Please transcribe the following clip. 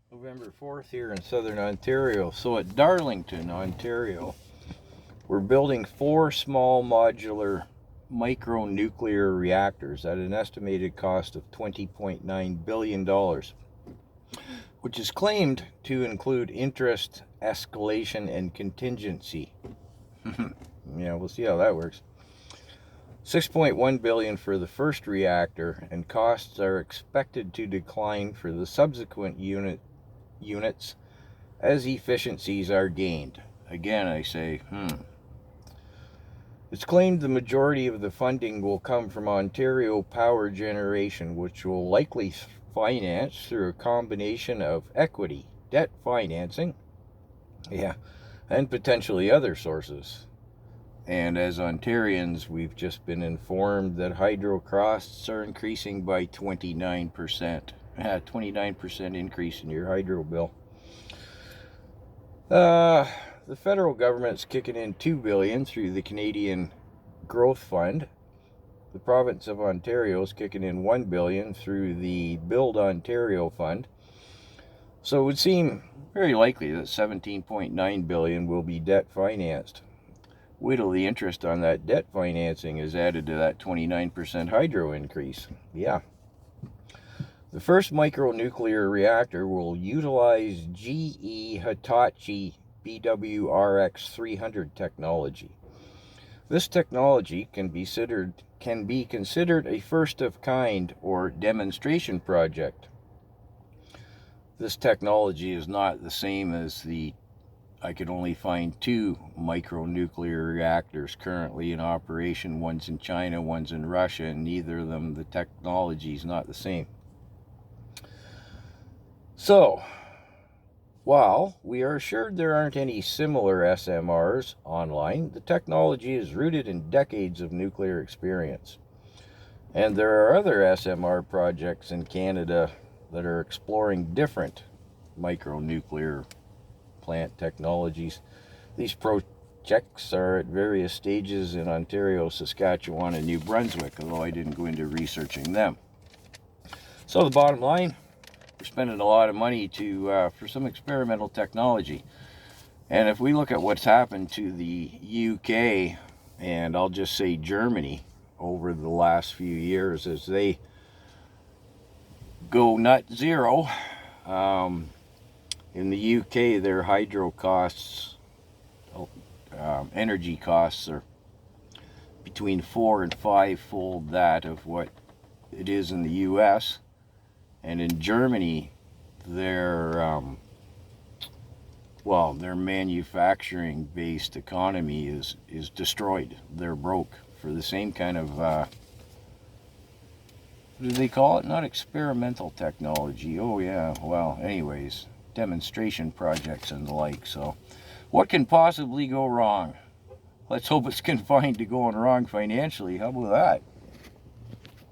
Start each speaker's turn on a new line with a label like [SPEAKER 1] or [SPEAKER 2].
[SPEAKER 1] November 4th here in southern Ontario. So at Darlington, Ontario, we're building 4 small modular micronuclear reactors at an estimated cost of $20.9 billion, which is claimed to include interest, escalation, and contingency. Yeah, we'll see how that works. $6.1 billion for the first reactor, and costs are expected to decline for the subsequent units as efficiencies are gained. Again, I say, It's claimed the majority of the funding will come from Ontario Power Generation, which will likely finance through a combination of equity, debt financing, and potentially other sources. And as Ontarians, we've just been informed that hydro costs are increasing by 29%. 29% increase in your hydro bill. The federal government's kicking in $2 billion through the Canadian Growth Fund. The province of Ontario is kicking in $1 billion through the Build Ontario Fund. So it would seem very likely that $17.9 billion will be debt financed. Wait till the interest on that debt financing is added to that 29% hydro increase. Yeah. The first micronuclear reactor will utilize GE Hitachi BWRX 300 technology. This technology can be considered a first of kind or demonstration project. This technology is not the same as I could only find 2 micronuclear reactors currently in operation. One's in China, one's in Russia, and neither of them, the technology is not the same. So, while we are assured there aren't any similar SMRs online, the technology is rooted in decades of nuclear experience. And there are other SMR projects in Canada that are exploring different micronuclear plant technologies. These projects are at various stages in Ontario, Saskatchewan, and New Brunswick, although I didn't go into researching them. So the bottom line, we're spending a lot of money for some experimental technology. And if we look at what's happened to the UK, and I'll just say Germany, over the last few years as they go net zero, in the UK, their hydro costs, energy costs are between 4 and 5-fold that of what it is in the US. And in Germany, their manufacturing-based economy is destroyed. They're broke for the same kind of, what do they call it? Not experimental technology. Oh yeah, well, anyways, demonstration projects and the like. So what can possibly go wrong? Let's hope it's confined to going wrong financially. How about that?